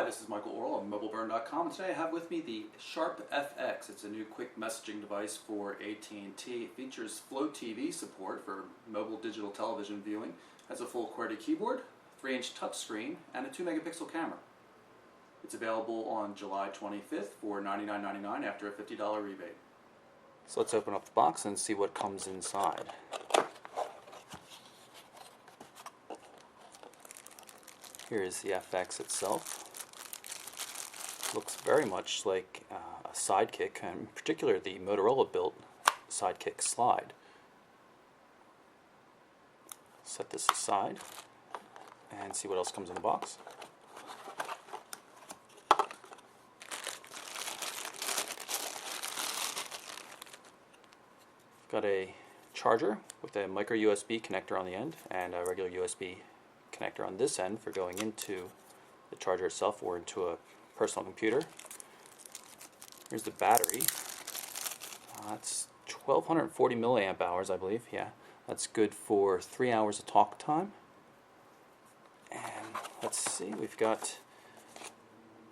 Hi, this is Michael Orl of MobileBurn.com, and today I have with me the Sharp FX. It's a new quick messaging device for AT&T. It features Flow TV support for mobile digital television viewing, has a full QWERTY keyboard, 3-inch touchscreen, and a 2-megapixel camera. It's available on July 25th for $99.99 after a $50 rebate. So let's open up the box and see what comes inside. Here is the FX itself. Looks very much like a Sidekick, and in particular the Motorola built Sidekick slide. Set this aside and see what else comes in the box. Got a charger with a micro USB connector on the end and a regular USB connector on this end for going into the charger itself or into a personal computer. Here's the battery. That's 1240 milliamp hours, I believe. Yeah, that's good for 3 hours of talk time. And let's see, we've got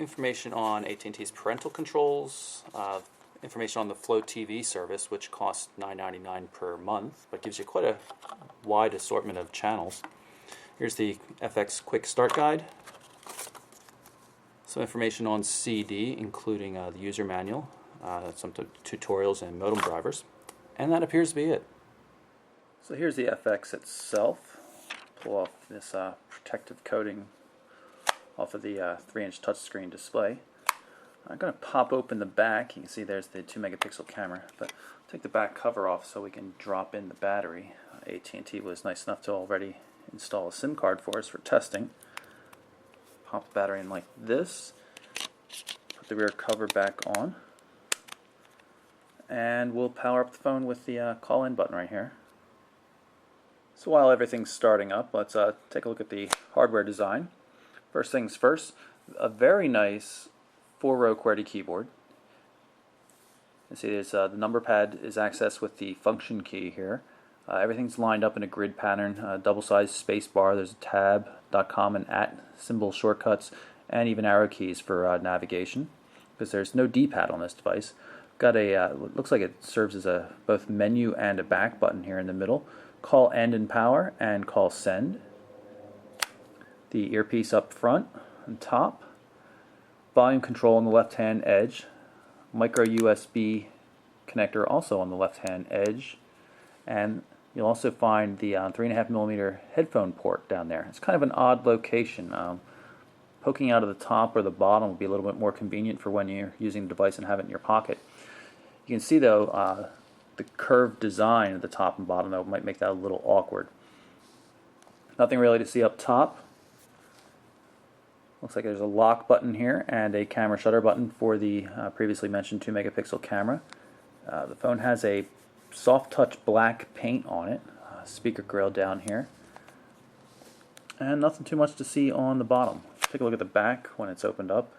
information on AT&T's parental controls, information on the Flow TV service, which costs $9.99 per month, but gives you quite a wide assortment of channels. Here's the FX Quick Start Guide. Some information on CD, including the user manual, some tutorials and modem drivers, and that appears to be it. So here's the FX itself. Pull off this protective coating off of the 3-inch touchscreen display. I'm going to pop open the back. You can see there's the 2-megapixel camera, but take the back cover off so we can drop in the battery. AT&T was nice enough to already install a SIM card for us for testing. Pop the battery in like this, put the rear cover back on, and we'll power up the phone with the call-in button right here. So while everything's starting up, let's take a look at the hardware design. First things first, a very nice 4-row QWERTY keyboard. You see there's, the number pad is accessed with the function key here. Everything's lined up in a grid pattern, double-sized space bar. There's a tab, .com, and @ symbol shortcuts, and even arrow keys for navigation, because there's no D-pad on this device. Got a, looks like it serves as a both menu and a back button here in the middle. Call end and power, and call send. The earpiece up front and top. Volume control on the left-hand edge. Micro USB connector also on the left-hand edge. And you'll also find the 3.5mm headphone port down there. It's kind of an odd location. Poking out of the top or the bottom will be a little bit more convenient for when you're using the device and have it in your pocket. You can see though the curved design at the top and bottom though might make that a little awkward. Nothing really to see up top. Looks like there's a lock button here and a camera shutter button for the previously mentioned 2-megapixel camera. The phone has a soft touch black paint on it, speaker grill down here, and nothing too much to see on the bottom. Take a look at the back when it's opened up.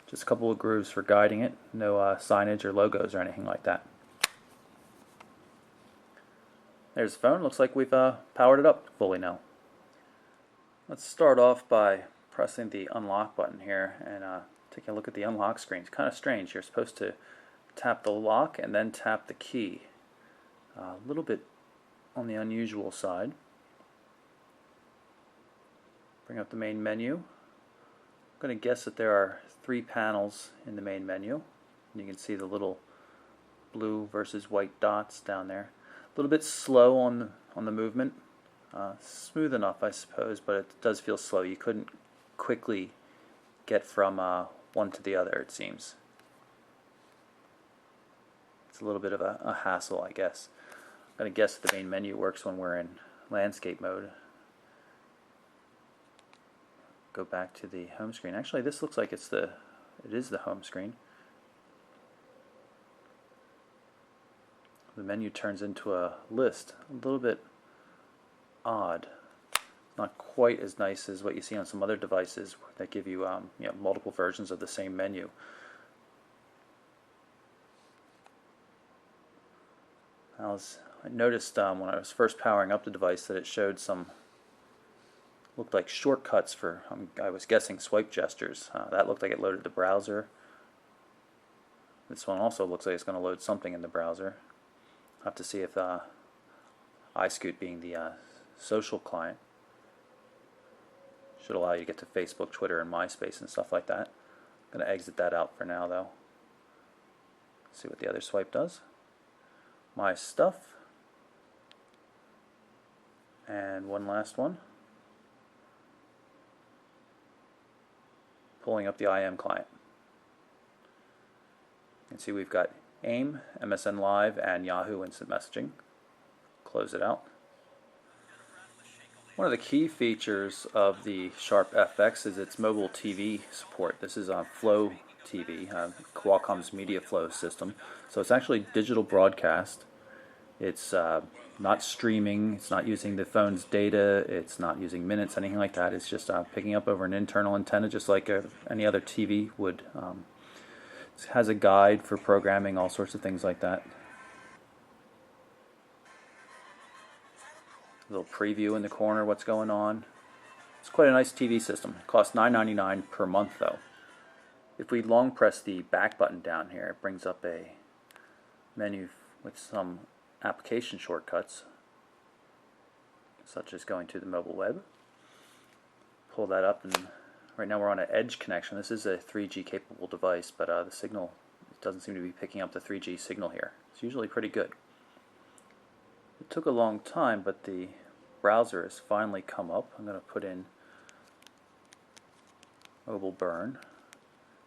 Just a couple of grooves for guiding it, no signage or logos or anything like that. There's the phone. Looks like we've powered it up fully now. Let's start off by pressing the unlock button here and taking a look at the unlock screen. It's kind of strange. You're supposed to tap the lock and then tap the key. A little bit on the unusual side. Bring up the main menu. I'm going to guess that there are 3 panels in the main menu. And you can see the little blue versus white dots down there. A little bit slow on the movement. Smooth enough, I suppose, but it does feel slow. You couldn't quickly get from one to the other, it seems. It's a little bit of a hassle, I guess. I'm going to guess the main menu works when we're in landscape mode. Go back to the home screen. Actually, this looks like it is the home screen. The menu turns into a list. A little bit odd. Not quite as nice as what you see on some other devices that give you, multiple versions of the same menu. I noticed when I was first powering up the device that it showed some looked like shortcuts for, I was guessing, swipe gestures. That looked like it loaded the browser. This one also looks like it's going to load something in the browser. I'll have to see if iScoot, being the social client, should allow you to get to Facebook, Twitter, and MySpace and stuff like that. I'm going to exit that out for now, though. See what the other swipe does. My stuff. And one last one. Pulling up the IM client. You can see we've got AIM, MSN Live, and Yahoo Instant Messaging. Close it out. One of the key features of the Sharp FX is its mobile TV support. This is on Flow TV, Qualcomm's media flow system. So it's actually digital broadcast. It's not streaming, it's not using the phone's data, it's not using minutes, anything like that. It's just picking up over an internal antenna, just like any other TV would. It has a guide for programming, all sorts of things like that. A little preview in the corner, what's going on. It's quite a nice TV system. It costs $9.99 per month, though. If we long press the back button down here, it brings up a menu with some application shortcuts, such as going to the mobile web. Pull that up, and right now we're on an edge connection. This is a 3G capable device, but the signal doesn't seem to be picking up the 3G signal here. It's usually pretty good. It took a long time, but the browser has finally come up. I'm going to put in Mobile Burn.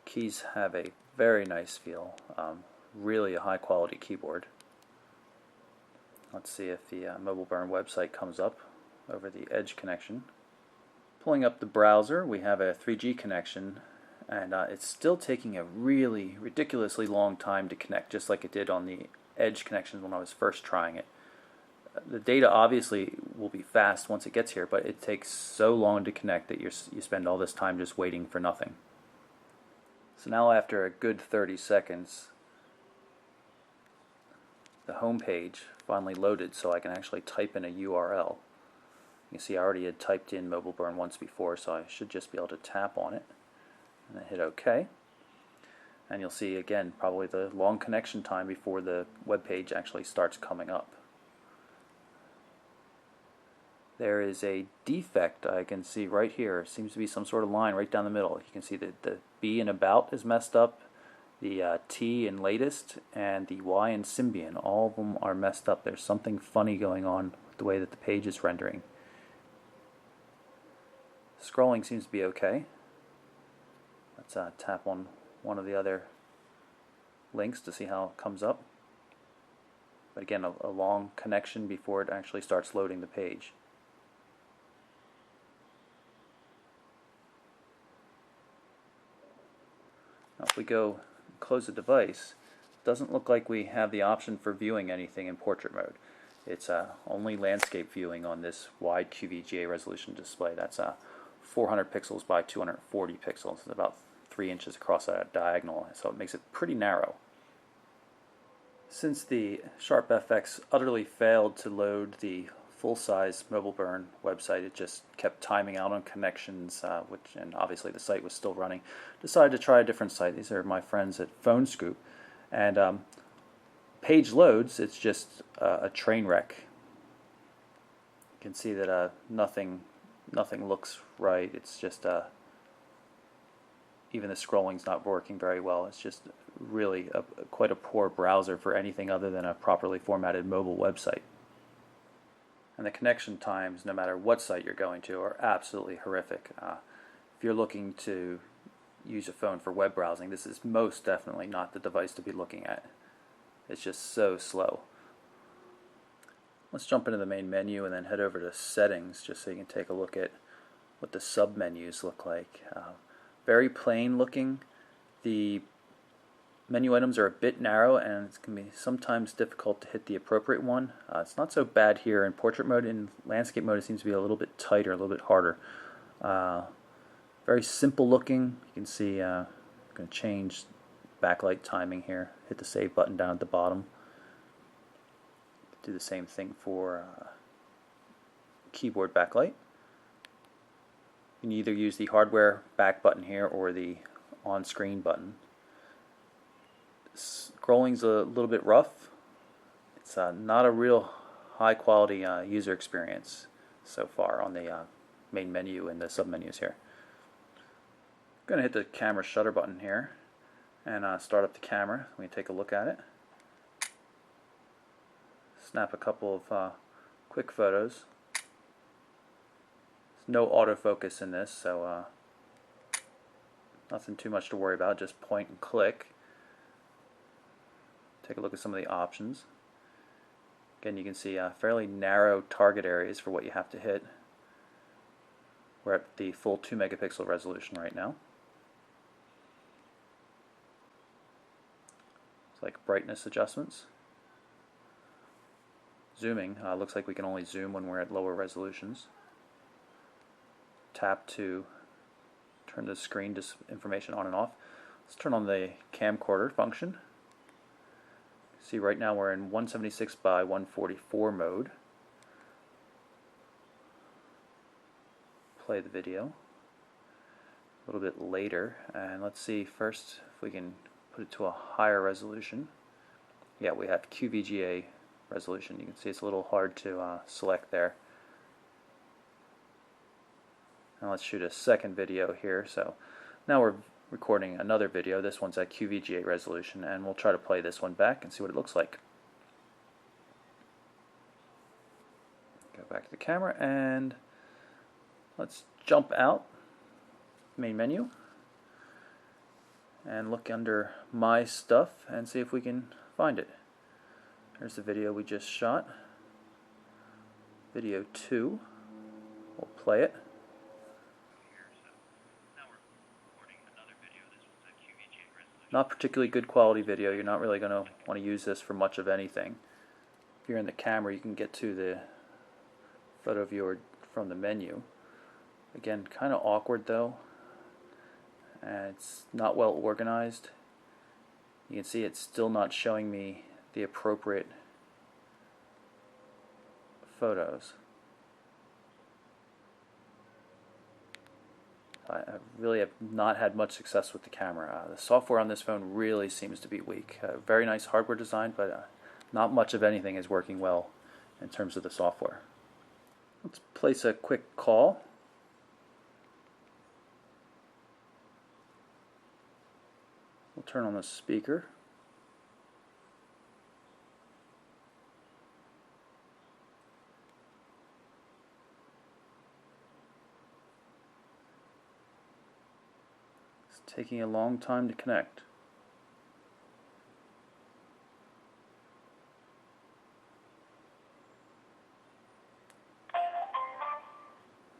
Keys have a very nice feel, really a high quality keyboard. Let's see if the Mobile Burn website comes up over the edge connection. Pulling up the browser, we have a 3G connection, and it's still taking a really ridiculously long time to connect, just like it did on the edge connections when I was first trying it. The data obviously will be fast once it gets here, but it takes so long to connect that you spend all this time just waiting for nothing. So now, after a good 30 seconds, the home page finally loaded, so I can actually type in a URL. You can see I already had typed in Mobile Burn once before, so I should just be able to tap on it and then hit OK. And you'll see again probably the long connection time before the web page actually starts coming up. There is a defect I can see right here. It seems to be some sort of line right down the middle. You can see that the B in About is messed up, the T in Latest, and the Y in Symbian. All of them are messed up. There's something funny going on with the way that the page is rendering. Scrolling seems to be okay. Let's tap on one of the other links to see how it comes up. But again, a long connection before it actually starts loading the page. Now if we go close the device, it doesn't look like we have the option for viewing anything in portrait mode. It's only landscape viewing on this wide QVGA resolution display. That's 400 pixels by 240 pixels. It's about 3 inches across a diagonal, so it makes it pretty narrow. Since the Sharp FX utterly failed to load the full-size Mobile Burn website, it just kept timing out on connections, and obviously the site was still running. Decided to try a different site. These are my friends at Phone Scoop, and page loads. It's just a train wreck. You can see that nothing looks right. It's just even the scrolling's not working very well. It's just really quite a poor browser for anything other than a properly formatted mobile website. And the connection times, no matter what site you're going to, are absolutely horrific. If you're looking to use a phone for web browsing, this is most definitely not the device to be looking at. It's just so slow. Let's jump into the main menu and then head over to Settings, just so you can take a look at what the sub-menus look like. Very plain looking. The menu items are a bit narrow, and it can be sometimes difficult to hit the appropriate one. It's not so bad here in portrait mode. In landscape mode, it seems to be a little bit tighter, a little bit harder. Very simple looking. You can see I'm going to change backlight timing here. Hit the save button down at the bottom. Do the same thing for keyboard backlight. You can either use the hardware back button here or the on-screen button. Scrolling's a little bit rough. It's not a real high quality user experience so far on the main menu and the submenus here. I'm going to hit the camera shutter button here and start up the camera. Let me take a look at it. Snap a couple of quick photos. There's no autofocus in this, so nothing too much to worry about, just point and click. Take a look at some of the options. Again, you can see fairly narrow target areas for what you have to hit. We're at the full 2 megapixel resolution right now. It's like brightness adjustments. Zooming, looks like we can only zoom when we're at lower resolutions. Tap to turn the screen information on and off. Let's turn on the camcorder function. See, right now we're in 176 by 144 mode. Play the video a little bit later, and let's see first if we can put it to a higher resolution. Yeah, we have QVGA resolution. You can see it's a little hard to select there. Now let's shoot a second video here. So now we're recording another video. This one's at QVGA resolution, and we'll try to play this one back and see what it looks like. Go back to the camera and let's jump out main menu and look under My Stuff and see if we can find it. There's the video we just shot. Video 2. We'll play it. Not particularly good quality video. You're not really going to want to use this for much of anything. If you're in the camera, you can get to the photo viewer from the menu. Again, kind of awkward though. And it's not well organized. You can see it's still not showing me the appropriate photos. I really have not had much success with the camera. The software on this phone really seems to be weak. Very nice hardware design, but not much of anything is working well in terms of the software. Let's place a quick call. We'll turn on the speaker. Taking a long time to connect.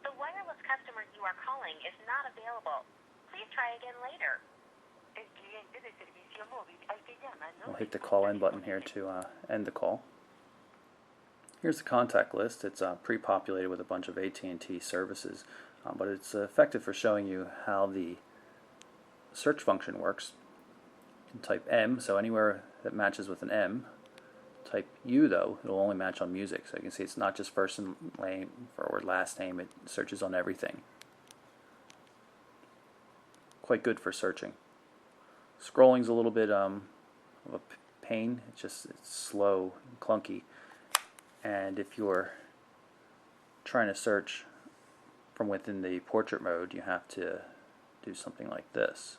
The wireless customer you are calling is not available. Please try again later. I'll hit the call in button here to end the call. Here's the contact list. It's pre-populated with a bunch of AT&T services, but it's effective for showing you how the search function works. You can type M, so anywhere that matches with an M. Type U though, it'll only match on music. So you can see it's not just first name or last name, it searches on everything. Quite good for searching. Scrolling's a little bit of a pain. It's slow and clunky. And if you're trying to search from within the portrait mode, you have to do something like this.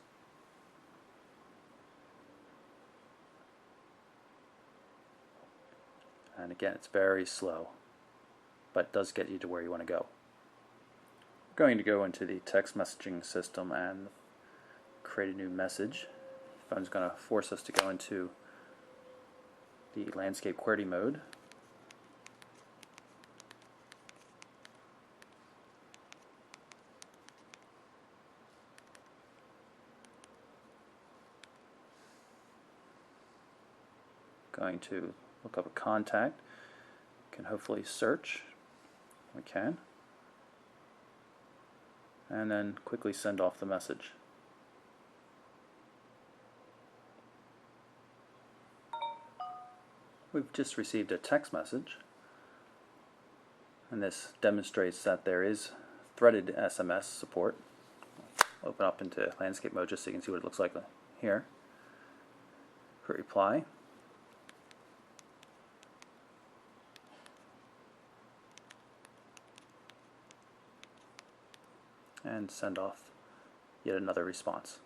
And again, it's very slow, but it does get you to where you want to go. We're going to go into the text messaging system and create a new message. The phone's going to force us to go into the landscape QWERTY mode. Going to look up a contact. Can hopefully search. We can. And then quickly send off the message. We've just received a text message, and this demonstrates that there is threaded SMS support. Open up into landscape mode just so you can see what it looks like here. Quick reply. And send off yet another response.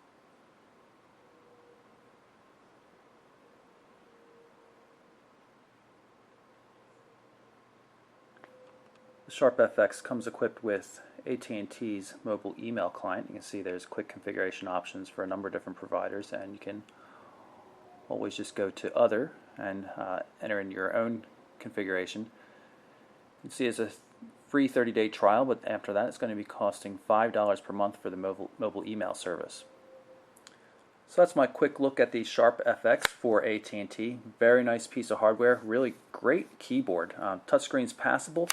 The SharpFX comes equipped with AT&T's mobile email client. You can see there's quick configuration options for a number of different providers, and you can always just go to Other and enter in your own configuration. You can see it's a free 30-day trial, but after that it's going to be costing $5 per month for the mobile email service. So that's my quick look at the SharpFX for AT&T. Very nice piece of hardware, really great keyboard. Touchscreen's passable,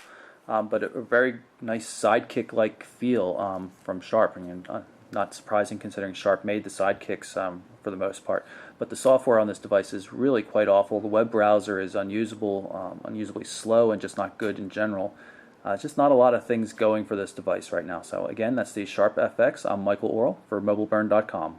but a very nice Sidekick-like feel from Sharp. And not surprising considering Sharp made the Sidekicks for the most part. But the software on this device is really quite awful. The web browser is unusable, unusually slow, and just not good in general. Just not a lot of things going for this device right now. So again, that's the SharpFX. I'm Michael Orrell for MobileBurn.com.